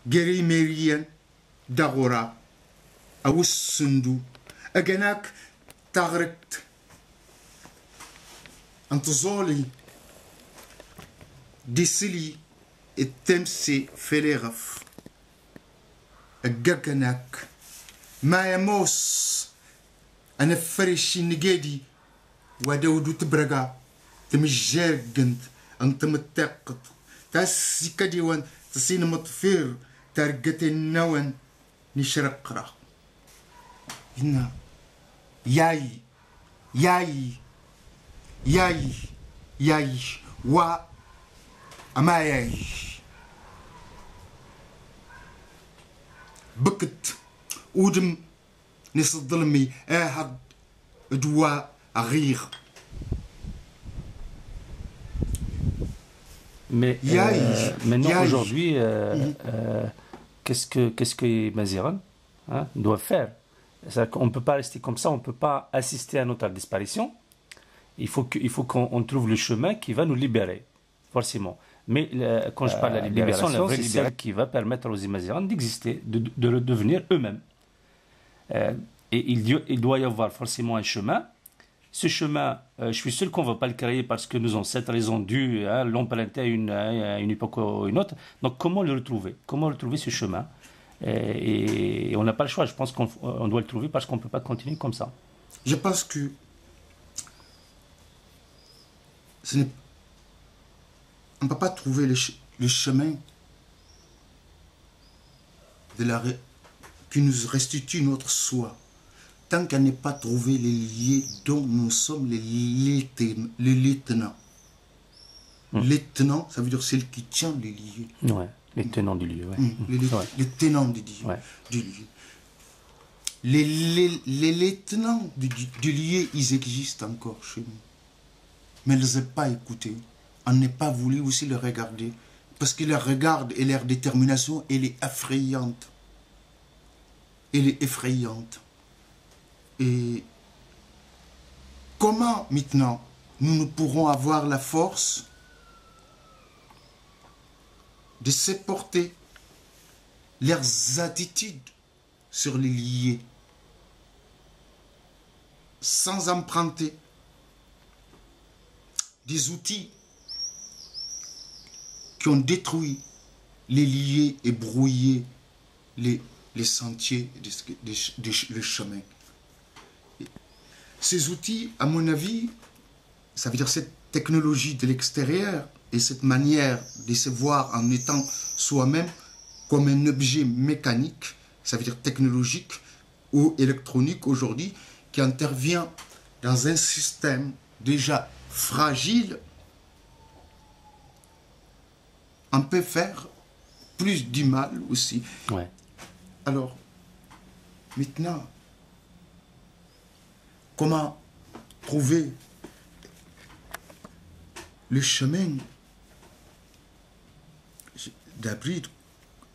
geri merian dagora awusundu aganak tagrekt antozoli disili التمسي فيليغف الجاكناك ما يموس أنا فرش نجدي ودودو تبرقا تمجاجنت أنت متقط تاسي كديوان تسين مطفير ترقت النوان نشرق راه هنا ياي ياي ياي ياي و أما ياي بكت ودم نس الظلمي أهد دواء أغير. Mais maintenant, aujourd'hui, qu'est-ce que Maziran doit faire? On ne peut pas rester comme ça, on ne peut pas assister à notre disparition. Il faut qu'on trouve le chemin qui va nous libérer, forcément. Mais quand je parle de la libération, c'est celle qui va permettre aux Imazirans d'exister, de redevenir eux-mêmes. Et il doit y avoir forcément un chemin. Ce chemin, je suis sûr qu'on ne va pas le créer parce que nos ancêtres les ont dû l'emprunter à une époque ou une autre. Donc comment le retrouver? Comment retrouver ce chemin? Et on n'a pas le choix. Je pense qu'on doit le trouver parce qu'on ne peut pas continuer comme ça. Je pense que on ne peut pas trouver le chemin qui nous restitue notre soi tant qu'on n'est pas trouvé les liés dont nous sommes les lieutenants. Les tenants, ça veut dire celle qui tient les liés. Ouais, les tenants du lieu. Ouais. Les tenants du lieu. Ouais. Les tenants du lieu, ils existent encore chez nous. Mais ils ne les ont pas écoutés. On n'est pas voulu aussi les regarder. Parce que leur regard et leur détermination, elle est effrayante. Elle est effrayante. Et comment maintenant nous pourrons avoir la force de supporter leurs attitudes sur les liés sans emprunter des outils qui ont détruit les liés et brouillé les sentiers, les chemins. Ces outils, à mon avis, ça veut dire cette technologie de l'extérieur et cette manière de se voir en étant soi-même comme un objet mécanique, ça veut dire technologique ou électronique aujourd'hui, qui intervient dans un système déjà fragile, on peut faire plus du mal aussi. Ouais. Alors, maintenant, comment trouver le chemin d'abri?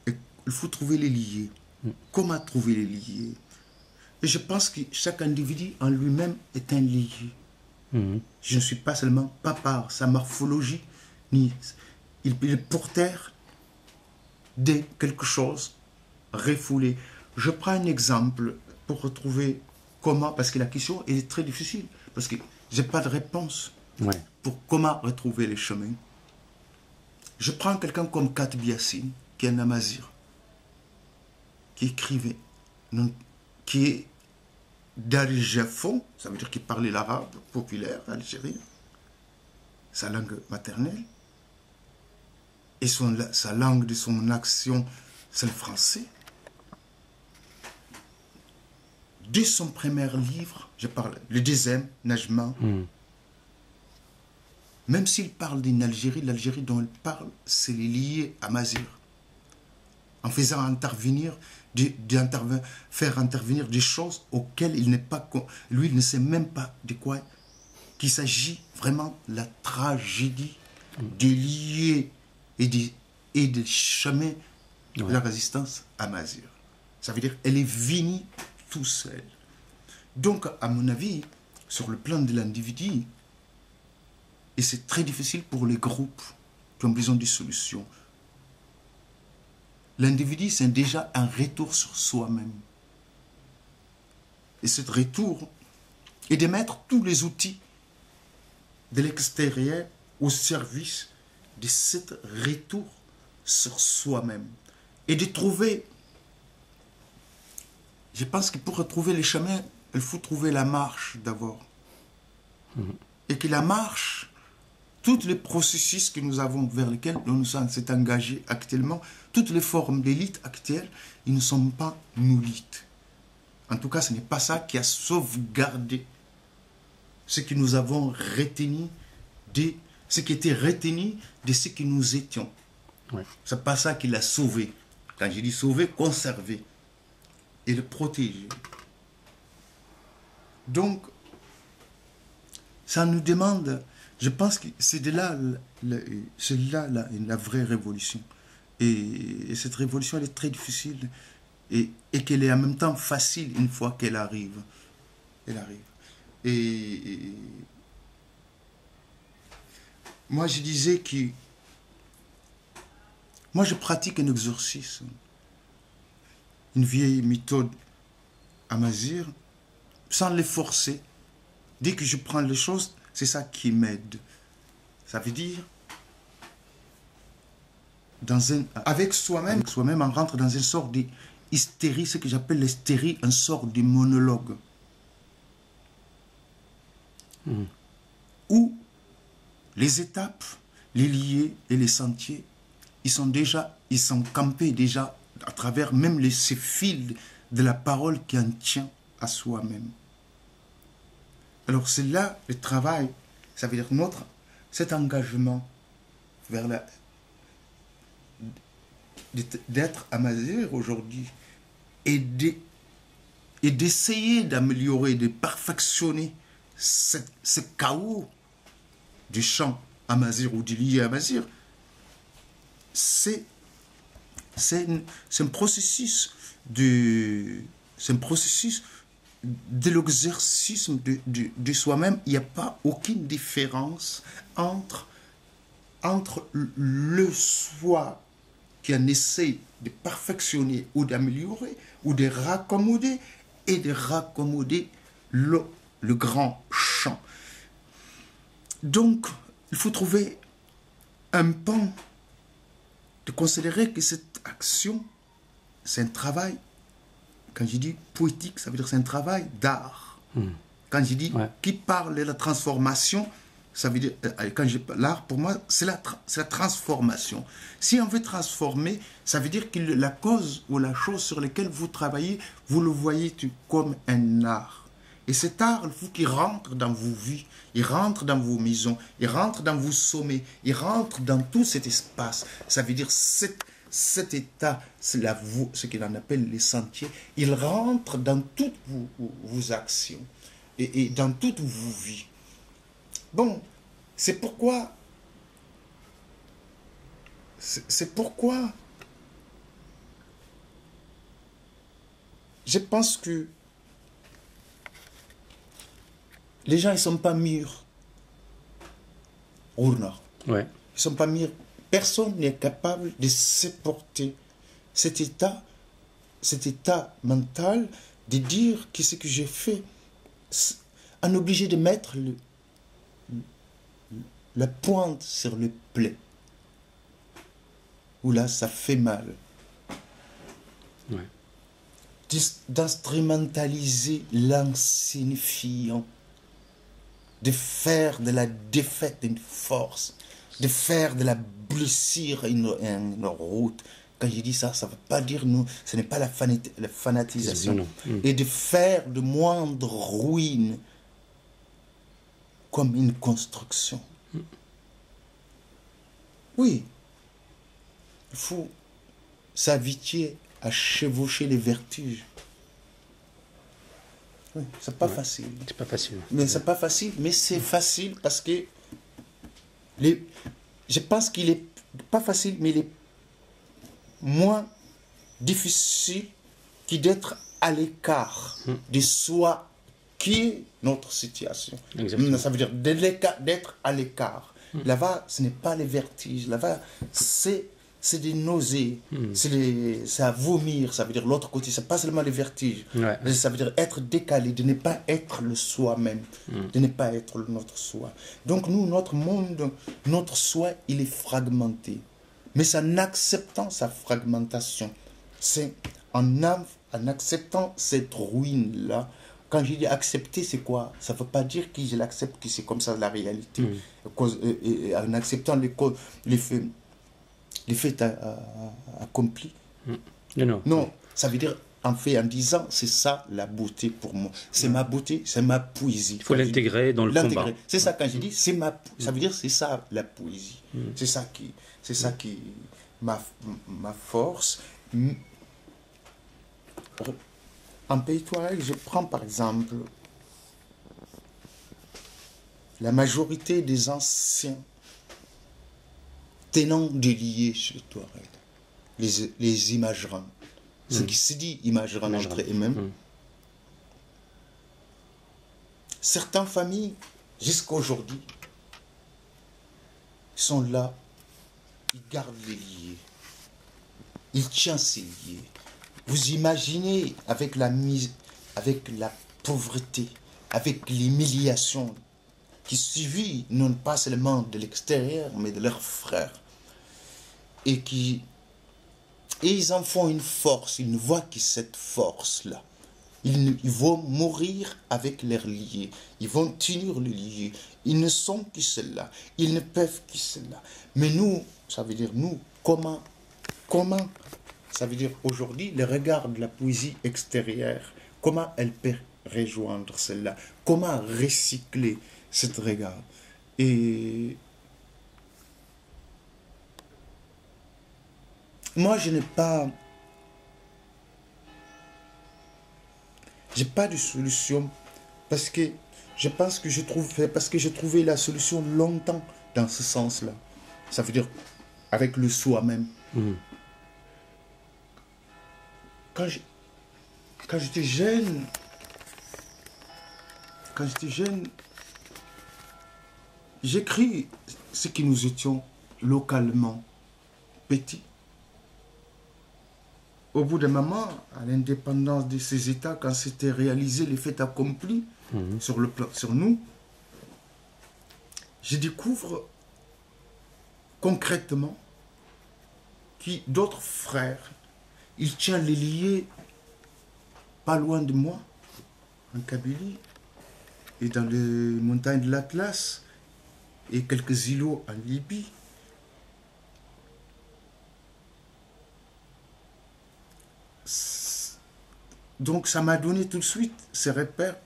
Il faut trouver les liés. Comment trouver les liés? Et je pense que chaque individu en lui-même est un lié. Je ne suis pas seulement, pas par sa morphologie, ni il est porteur de quelque chose refoulé. Je prends un exemple pour retrouver comment, parce que la question est très difficile, parce que je n'ai pas de réponse pour comment retrouver les chemins. Je prends quelqu'un comme Katb Yassine, qui est un amazir, qui écrivait, qui est d'Al-Jafon, ça veut dire qu'il parlait l'arabe populaire algérien, sa langue maternelle, et sa langue de son action, c'est le français. De son premier livre, je parle, le deuxième, Najma, même s'il parle d'une Algérie, l'Algérie dont il parle, c'est lié à Mazir. En faisant intervenir, faire intervenir des choses auxquelles il n'est pas, lui, il ne sait même pas de quoi, qu'il s'agit vraiment de la tragédie des liés et des chemins de la résistance à Mazir. Ça veut dire qu'elle est venue tout seul. Donc, à mon avis, sur le plan de l'individu, et c'est très difficile pour les groupes qui ont besoin de solutions, l'individu, c'est déjà un retour sur soi-même. Et ce retour est de mettre tous les outils de l'extérieur au service de ce retour sur soi-même. Et de trouver, je pense que pour retrouver le chemin, il faut trouver la marche d'abord. Et que la marche, tous les processus que nous avons vers lesquels nous nous sommes engagés actuellement, toutes les formes d'élite actuelles, ils ne sont pas nullites. En tout cas, ce n'est pas ça qui a sauvegardé ce que nous avons retenu ce qui était retenu de ce que nous étions. Ouais. Ce n'est pas ça qui l'a sauvé. Quand je dis sauver, conserver et le protéger. Donc, ça nous demande, je pense que c'est de là, la vraie révolution. Et cette révolution, elle est très difficile et qu'elle est en même temps facile une fois qu'elle arrive. Elle arrive. Et moi, je disais que moi, je pratique un exorcisme, une vieille méthode amazigh, sans les forcer. Dès que je prends les choses, c'est ça qui m'aide. Ça veut dire, avec soi-même, on rentre dans une sorte d'hystérie, ce que j'appelle l'hystérie, une sorte de monologue. Où les étapes, les liés et les sentiers, ils sont campés déjà à travers même ces fils de la parole qui en tient à soi-même. Alors c'est là le travail, ça veut dire cet engagement vers d'être amazigh aujourd'hui et d'essayer d'améliorer, de perfectionner ce chaos du chant amazigh ou du lié amazigh. C'est un processus de l'exercice de soi-même. Il n'y a pas aucune différence entre le soi qui en essaie de perfectionner ou d'améliorer ou de raccommoder et de raccommoder le grand champ. Donc, il faut trouver un pan de considérer que cette action, c'est un travail, quand je dis poétique, ça veut dire c'est un travail d'art. Quand je dis qui parle de la transformation, ça veut dire, l'art pour moi, c'est la transformation. Si on veut transformer, ça veut dire que la cause ou la chose sur laquelle vous travaillez, vous le voyez comme un art. Et cet art, il faut qu'il rentre dans vos vies, il rentre dans vos maisons, il rentre dans vos sommets, il rentre dans tout cet espace. Ça veut dire cet état, c'est ce qu'il en appelle les sentiers, il rentre dans toutes vos actions et dans toutes vos vies. Bon, c'est pourquoi je pense que les gens, ils ne sont pas mûrs. Ouais. Ils ne sont pas mûrs. Personne n'est capable de supporter cet état mental de dire que ce que j'ai fait, on est obligé de mettre la pointe sur le plaid. Où là, ça fait mal. D'instrumentaliser l'insignifiant. De faire de la défaite une force, de faire de la blessure une route. Quand je dis ça, ça ne veut pas dire ce n'est pas la fanatisation. Et de faire de moindres ruines comme une construction. Oui, il faut s'habituer à chevaucher les vertiges. Oui, c'est pas facile. C'est pas facile. Mais c'est pas facile, mais c'est facile parce que je pense qu'il est pas facile, mais il est moins difficile que d'être à l'écart de soi qui est notre situation. Exactement. Ça veut dire d'être à l'écart. Là-bas, ce n'est pas les vertiges. Là-bas, c'est c'est des nausées, c'est à vomir, ça veut dire l'autre côté, c'est pas seulement le vertige, ça veut dire être décalé, de ne pas être le soi-même, de ne pas être notre soi. Donc nous, notre monde, notre soi, il est fragmenté. Mais c'est en acceptant sa fragmentation, c'est en acceptant cette ruine-là. Quand je dis accepter, c'est quoi? Ça ne veut pas dire que je l'accepte, que c'est comme ça la réalité. Et en acceptant les faits accomplis. Non, ça veut dire, en disant, c'est ça la beauté pour moi. C'est ma beauté, c'est ma poésie. Il faut l'intégrer dans le combat. C'est ça, quand je dis, ça veut dire, c'est ça la poésie. C'est ça qui ma force. En Pays Touareg, je prends par exemple la majorité des anciens tenants de liés chez Touareg, les imagerans, ce qui se dit imagerans entre eux-mêmes. Certaines familles, jusqu'à aujourd'hui, sont là, ils gardent les liés, ils tiennent ces liés. Vous imaginez avec la pauvreté, avec l'humiliation qui suivit non pas seulement de l'extérieur, mais de leurs frères. Et ils en font une force, ils ne voient que cette force-là. Ils vont mourir avec leurs liés, ils vont tenir le lié. Ils ne sont que cela, ils ne peuvent que cela. Mais nous, ça veut dire nous, comment ça veut dire aujourd'hui, le regard de la poésie extérieure, comment elle peut rejoindre cela? Comment recycler cet regard? Et moi, je n'ai pas de solution parce que je pense que j'ai trouvé la solution longtemps dans ce sens-là. Ça veut dire avec le soi-même. Quand j'étais jeune, j'écris ce que nous étions localement petits. Au bout d'un moment, à l'indépendance de ces États, quand c'était réalisé, les faits accomplis sur nous, je découvre concrètement que d'autres frères, ils tiennent les liés pas loin de moi, en Kabylie, et dans les montagnes de l'Atlas, et quelques îlots en Libye. Donc ça m'a donné tout de suite ces repères,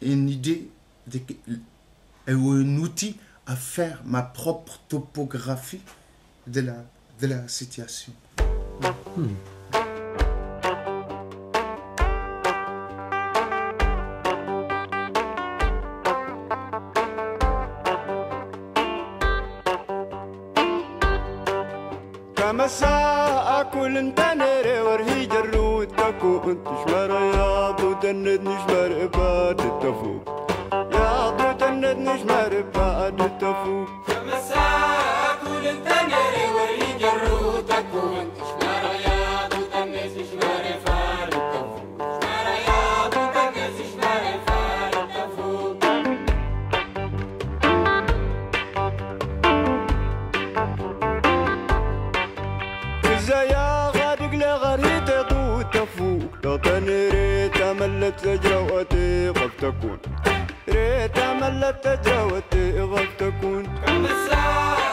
une idée et un outil à faire ma propre topographie de la situation. كمسا أكل تنري ورهي جرود تكون تشمر يا ضو تند نشمر بعد التفوق يا ضو تند نشمر بعد التفوق كمسا أكل تنري ورهي جرود تكون تشمر يا ضو تند نشمر بعد التفوق شمر يا ضو تند نشمر بعد التفوق يا غادق لغريت ضو تفوق لطني ريت ملت جروتي غف تكون ريت ملت جروتي غف تكون كمسا